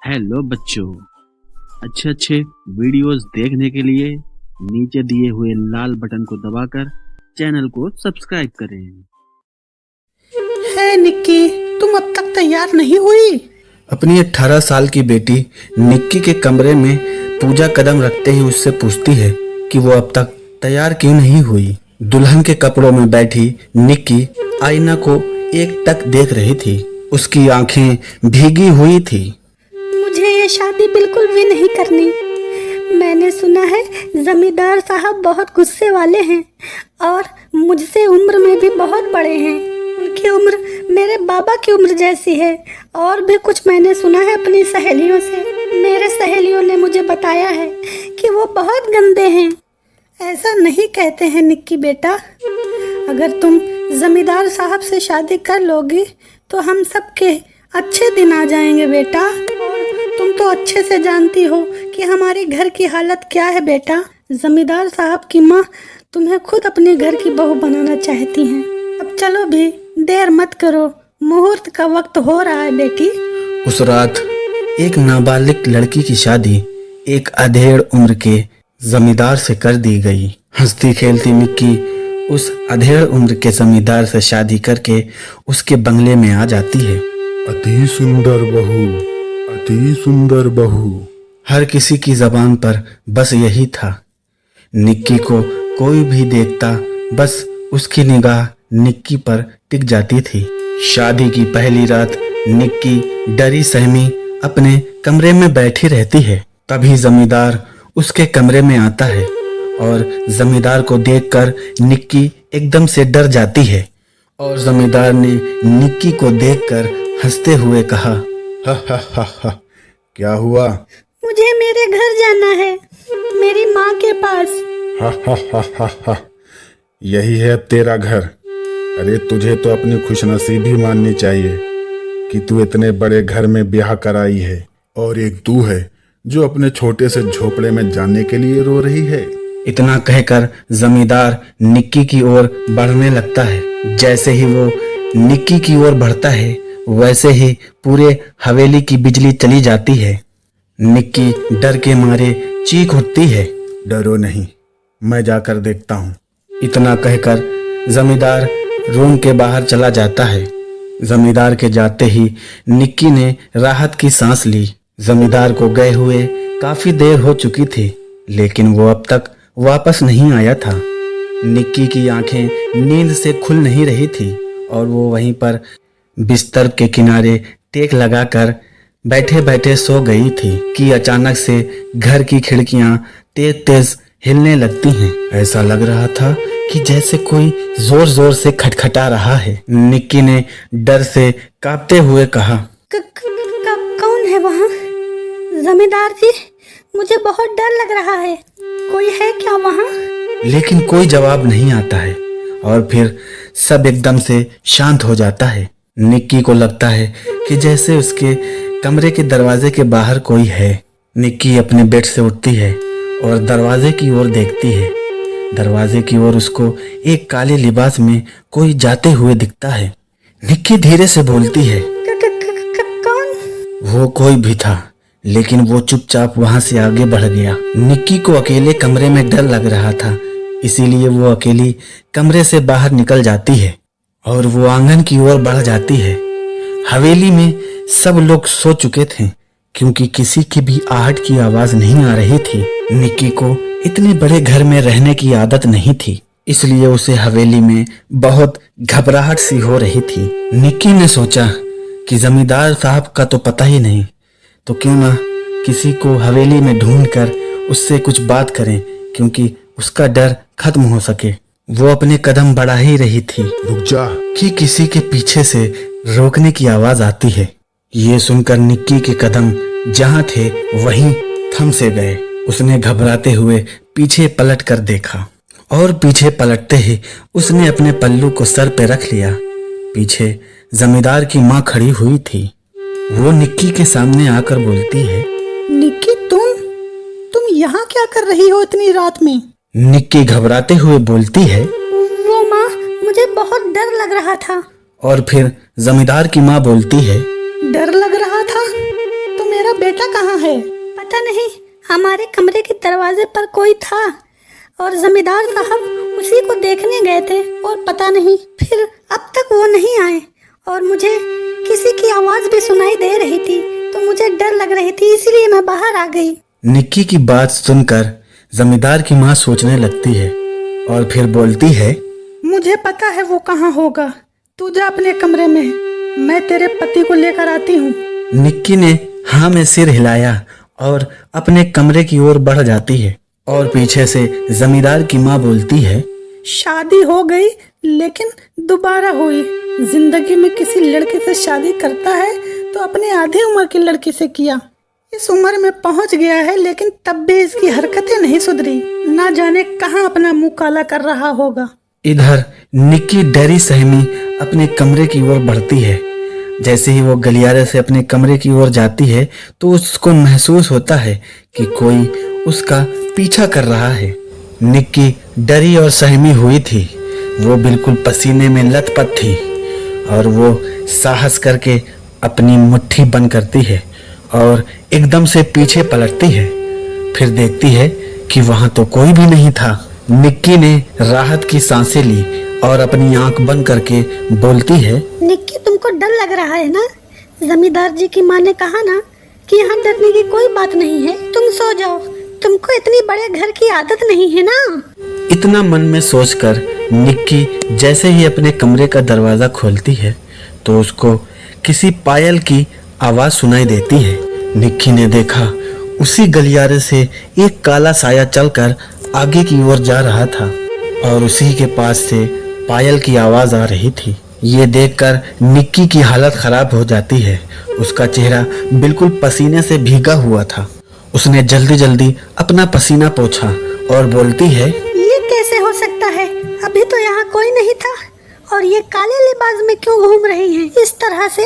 Hello बच्चों, अच्छे अच्छे वीडियोस देखने के लिए नीचे दिए हुए लाल बटन को दबाकर चैनल को सब्सक्राइब करें। है निक्की, तुम अब तक तैयार नहीं हुई? अपनी 18 साल की बेटी निक्की के कमरे में पूजा कदम रखते ही उससे पूछती है कि वो अब तक तैयार क्यों नहीं हुई। दुल्हन के कपड़ों में बैठी निक्की आईना को एकटक देख रही थी। उसकी आंखें भीगी हुई थी। मुझे ये शादी बिल्कुल भी नहीं करनी। मैंने सुना है जमींदार साहब बहुत गुस्से वाले हैं और मुझसे उम्र में भी बहुत बड़े हैं। उनकी उम्र मेरे बाबा की उम्र जैसी है। और भी कुछ मैंने सुना है अपनी सहेलियों से। मेरे सहेलियों ने मुझे बताया है कि वो बहुत गंदे हैं। ऐसा नहीं कहते हैं निक्की बेटा। अगर तुम जमींदार साहब से शादी कर लोगी तो हम सबके अच्छे दिन आ जाएंगे बेटा। तुम तो अच्छे से जानती हो कि हमारे घर की हालत क्या है बेटा। जमींदार साहब की माँ तुम्हें खुद अपने घर की बहू बनाना चाहती हैं। अब चलो भी, देर मत करो, मुहूर्त का वक्त हो रहा है बेटी। उस रात एक नाबालिग लड़की की शादी एक अधेड़ उम्र के जमींदार से कर दी गई। हंसती खेलती निक्की उस अधेड़ उम्र के जमींदार से शादी करके उसके बंगले में आ जाती है। अति सुंदर बहू, अति सुंदर बहू। हर किसी की जबान पर बस यही था। निक्की को कोई भी देखता बस उसकी निगाह निक्की पर टिक जाती थी। शादी की पहली रात निक्की डरी सहमी अपने कमरे में बैठी रहती है। तभी जमींदार उसके कमरे में आता है और जमींदार को देखकर निक्की एकदम से डर जाती है। और जमींदार ने निक्की को देखकर हंसते हुए कहा, हा हा हा हा, क्या हुआ? मुझे मेरे घर जाना है, मेरी माँ के पास। हा हा हा हा हा, यही है अब तेरा घर। अरे तुझे तो अपनी खुशनसीबी माननी चाहिए कि तू इतने बड़े घर में ब्याह कराई है और एक तू है जो अपने छोटे से झोपड़े में जाने के लिए रो रही है। इतना कहकर जमींदार निक्की की ओर बढ़ने लगता है। जैसे ही वो निक्की की ओर बढ़ता है वैसे ही पूरे हवेली की बिजली चली जाती है। निक्की डर के मारे चीख उठती है। डरो नहीं, मैं जाकर देखता हूँ। इतना कहकर जमींदार रूम के बाहर चला जाता है। जमींदार के जाते ही निक्की ने राहत की सांस ली। जमींदार को गए हुए काफी देर हो चुकी थी, लेकिन वो अब तक वापस नहीं आया था। निक्की की आंखें नींद से खुल नहीं रही थी और वो वहीं पर बिस्तर के किनारे टेक लगाकर बैठे बैठे सो गई थी कि अचानक से घर की खिड़कियां तेज तेज हिलने लगती हैं। ऐसा लग रहा था कि जैसे कोई जोर जोर से खटखटा रहा है। निक्की ने डर से कांपते हुए कहा, कौन है वहाँ? जमींदार जी, मुझे बहुत डर लग रहा है। कोई है क्या वहाँ? लेकिन कोई जवाब नहीं आता है और फिर सब एकदम से शांत हो जाता है। निक्की को लगता है कि जैसे उसके कमरे के दरवाजे के बाहर कोई है। निक्की अपने बेड से उठती है और दरवाजे की ओर देखती है। दरवाजे की ओर उसको एक काले लिबास में कोई जाते हुए दिखता है। निक्की धीरे से बोलती है, कौन? वो कोई भी था, लेकिन वो चुपचाप वहां से आगे बढ़ गया। निक्की को अकेले कमरे में डर लग रहा था, इसीलिए वो अकेली कमरे से बाहर निकल जाती है और वो आंगन की ओर बढ़ जाती है। हवेली में सब लोग सो चुके थे क्योंकि किसी की भी आहट की आवाज नहीं आ रही थी। निक्की को इतने बड़े घर में रहने की आदत नहीं थी, इसलिए उसे हवेली में बहुत घबराहट सी हो रही थी। निक्की ने सोचा कि जमींदार साहब का तो पता ही नहीं, तो क्यों ना किसी को हवेली में ढूंढकर उससे कुछ बात करें क्योंकि उसका डर खत्म हो सके। वो अपने कदम बढ़ा ही रही थी रुक जा कि किसी के पीछे से रोकने की आवाज आती है। ये सुनकर निक्की के कदम जहां थे वहीं थम से गए। उसने घबराते हुए पीछे पलट कर देखा और पीछे पलटते ही उसने अपने पल्लू को सर पे रख लिया। पीछे जमींदार की माँ खड़ी हुई थी। वो निक्की के सामने आकर बोलती है, निक्की, तुम यहाँ क्या कर रही हो इतनी रात में? निक्की घबराते हुए बोलती है, वो माँ, मुझे बहुत डर लग रहा था। और फिर जमींदार की माँ बोलती है, डर लग रहा था? तो मेरा बेटा है? पता नहीं, हमारे कमरे के दरवाजे पर कोई था और जमींदार साहब उसी को देखने गए थे और पता नहीं फिर अब तक वो नहीं आए और मुझे किसी की आवाज भी सुनाई दे रही थी तो मुझे डर लग रही थी, इसीलिए मैं बाहर आ गई। निक्की की बात सुनकर जमींदार की माँ सोचने लगती है और फिर बोलती है, मुझे पता है वो कहाँ होगा, तू जा अपने कमरे में, मैं तेरे पति को लेकर आती हूँ। निक्की ने हाँ में सिर हिलाया और अपने कमरे की ओर बढ़ जाती है और पीछे से जमींदार की माँ बोलती है, शादी हो गई लेकिन दोबारा हुई। जिंदगी में किसी लड़के से शादी करता है तो अपने आधी उम्र की लड़की से किया। इस उम्र में पहुंच गया है लेकिन तब भी इसकी हरकतें नहीं सुधरी, ना जाने कहां अपना मुंह काला कर रहा होगा। इधर निक्की डरी सहमी अपने कमरे की ओर बढ़ती है। जैसे ही वो गलियारे से अपने कमरे की ओर जाती है तो उसको महसूस होता है कि कोई उसका पीछा कर रहा है। निक्की डरी और सहमी हुई थी, वो बिल्कुल पसीने में लथपथ थी और वो साहस करके अपनी मुट्ठी बंद करती है और एकदम से पीछे पलटती है। फिर देखती है कि वहां तो कोई भी नहीं था। निक्की ने राहत की सांसें ली और अपनी आंख बंद करके बोलती है, निक्की तुमको डर लग रहा है ना? जमींदार जी की माँ ने कहा ना कि यहाँ डरने की कोई बात नहीं है, तुम सो जाओ, तुमको इतनी बड़े घर की आदत नहीं है ना। इतना मन में सोचकर निक्की जैसे ही अपने कमरे का दरवाजा खोलती है तो उसको किसी पायल की आवाज सुनाई देती है। निक्की ने देखा उसी गलियारे से एक काला साया चलकर आगे की ओर जा रहा था और उसी के पास से पायल की आवाज आ रही थी। ये देखकर निक्की की हालत खराब हो जाती है। उसका चेहरा बिल्कुल पसीने से भीगा हुआ था। उसने जल्दी जल्दी अपना पसीना पोंछा और बोलती है, ये कैसे हो सकता है? अभी तो यहाँ कोई नहीं था और ये काले लिबास में क्यों घूम रही हैं इस तरह से?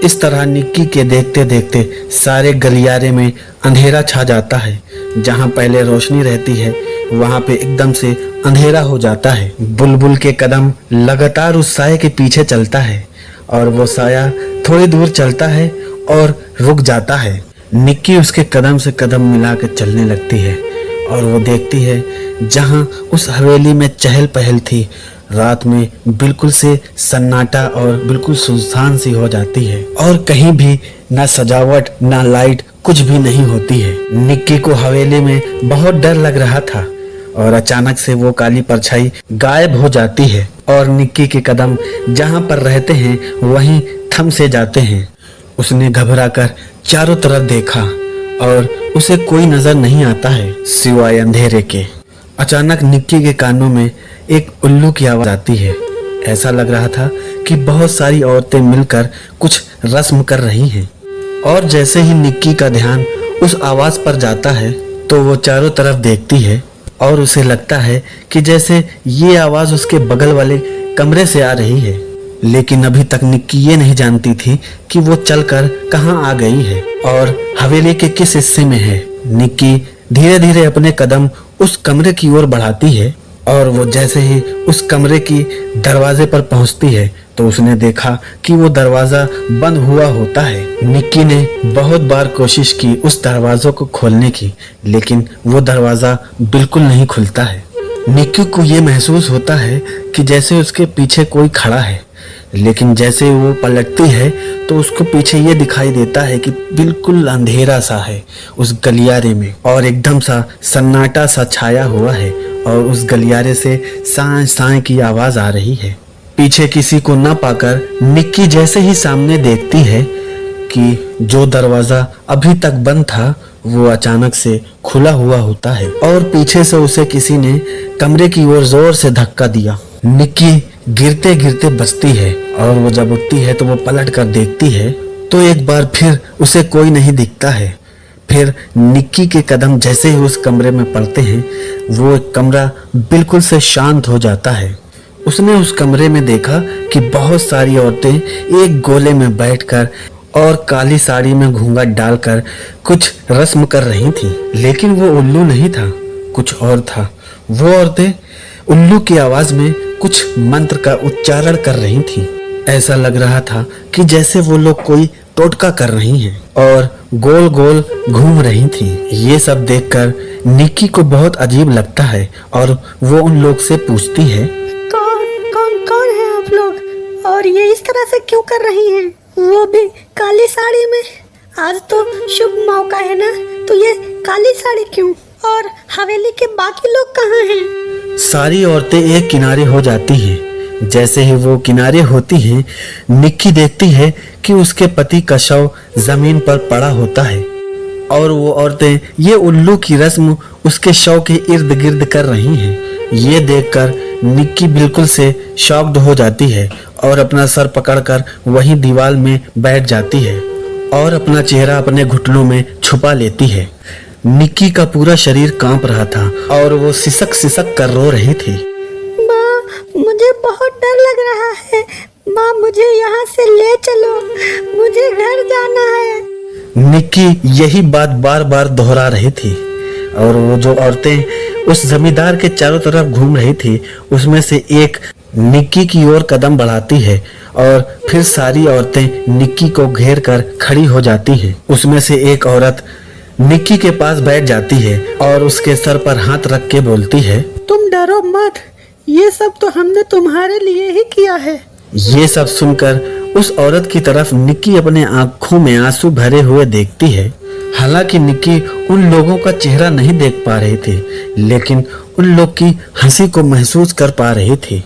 इस तरह निक्की के देखते देखते सारे गलियारे में अंधेरा छा जाता है। जहाँ पहले रोशनी रहती है वहाँ पे एकदम से अंधेरा हो जाता है। बुलबुल के कदम लगातार उस साये के पीछे चलता है और वो साया थोड़ी दूर चलता है और रुक जाता है। निक्की उसके कदम से कदम मिला के चलने लगती है और वो देखती है जहाँ उस हवेली में चहल पहल थी, रात में बिल्कुल से सन्नाटा और बिल्कुल सुनसान सी हो जाती है और कहीं भी ना सजावट ना लाइट कुछ भी नहीं होती है। निक्की को हवेली में बहुत डर लग रहा था और अचानक से वो काली परछाई गायब हो जाती है और निक्की के कदम जहाँ पर रहते हैं वहीं थम से जाते हैं। उसने घबराकर चारों तरफ देखा और उसे कोई नजर नहीं आता है सिवाय अंधेरे के। अचानक निक्की के कानों में एक उल्लू की आवाज आती है। ऐसा लग रहा था कि बहुत सारी औरतें मिलकर कुछ रस्म कर रही हैं और जैसे ही निक्की का ध्यान उस आवाज पर जाता है तो वो चारों तरफ देखती है और उसे लगता है कि जैसे ये आवाज उसके बगल वाले कमरे से आ रही है। लेकिन अभी तक निक्की ये नहीं जानती थी कि वो चलकर कहाँ आ गई है और हवेली के किस हिस्से में है। निक्की धीरे धीरे अपने कदम उस कमरे की ओर बढ़ाती है और वो जैसे ही उस कमरे की दरवाजे पर पहुंचती है तो उसने देखा कि वो दरवाजा बंद हुआ होता है। निक्की ने बहुत बार कोशिश की उस दरवाजे को खोलने की, लेकिन वो दरवाजा बिल्कुल नहीं खुलता है। निक्की को ये महसूस होता है कि जैसे उसके पीछे कोई खड़ा है, लेकिन जैसे वो पलटती है तो उसको पीछे ये दिखाई देता है कि बिल्कुल अंधेरा सा है उस गलियारे में और एकदम सा सन्नाटा सा छाया हुआ है और उस गलियारे से साए साए की आवाज आ रही है। पीछे किसी को न पाकर निक्की जैसे ही सामने देखती है कि जो दरवाजा अभी तक बंद था वो अचानक से खुला हुआ होता है और पीछे से उसे किसी ने कमरे की ओर जोर से धक्का दिया। निक्की गिरते गिरते बचती है और वो जब उठती है तो वो पलट कर देखती है तो एक बार फिर उसे कोई नहीं दिखता है। फिर निक्की के कदम जैसे ही उस कमरे में पड़ते हैं वो कमरा बिल्कुल से शांत हो जाता है। उसने उस कमरे में देखा कि बहुत सारी औरतें एक गोले में बैठकर और काली साड़ी में घूंघट डालकर कुछ रस्म कर रही थी, लेकिन वो उल्लू नहीं था, कुछ और था। वो औरतें उल्लू की आवाज में कुछ मंत्र का उच्चारण कर रही थी। ऐसा लग रहा था कि जैसे वो लोग कोई टोटका कर रही हैं और गोल गोल घूम रही थीं। ये सब देखकर निक्की को बहुत अजीब लगता है और वो उन लोग से पूछती है, कौन कौन कौन है आप लोग और ये इस तरह से क्यों कर रही हैं, वो भी काली साड़ी में। आज तो शुभ मौका है ना, तो ये काली साड़ी क्यों, और हवेली के बाकी लोग कहाँ हैं? सारी औरतें एक किनारे हो जाती हैं। जैसे ही वो किनारे होती हैं, निक्की देखती है कि उसके पति का शव जमीन पर पड़ा होता है और वो औरतें ये उल्लू की रस्म उसके शव के इर्द गिर्द कर रही हैं। ये देखकर निक्की बिल्कुल से शॉक्ड हो जाती है और अपना सर पकड़कर वहीं दीवार में बैठ जाती है और अपना चेहरा अपने घुटनों में छुपा लेती है। निक्की का पूरा शरीर कांप रहा था और वो सिसक सिसक कर रो रही थी। माँ, मुझे बहुत डर लग रहा है। माँ, मुझे यहाँ से ले चलो, मुझे घर जाना है। निक्की यही बात बार बार दोहरा रही थी और वो जो औरतें उस जमींदार के चारों तरफ घूम रही थी, उसमें से एक निक्की की ओर कदम बढ़ाती है और फिर सारी औरतें निक्की को घेर कर खड़ी हो जाती हैं। उसमें से एक औरत निक्की के पास बैठ जाती है और उसके सर पर हाथ रख के बोलती है, तुम डरो मत, ये सब तो हमने तुम्हारे लिए ही किया है। ये सब सुनकर उस औरत की तरफ निक्की अपने आंखों में आंसू भरे हुए देखती है। हालांकि निक्की उन लोगों का चेहरा नहीं देख पा रही थी, लेकिन उन लोग की हंसी को महसूस कर पा रही थी।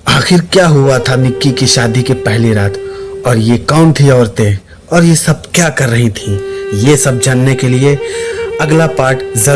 आखिर क्या हुआ था निक्की की शादी की पहली रात, और ये कौन थी औरतें और ये सब क्या कर रही थी? ये सब जानने के लिए अगला पार्ट जरूर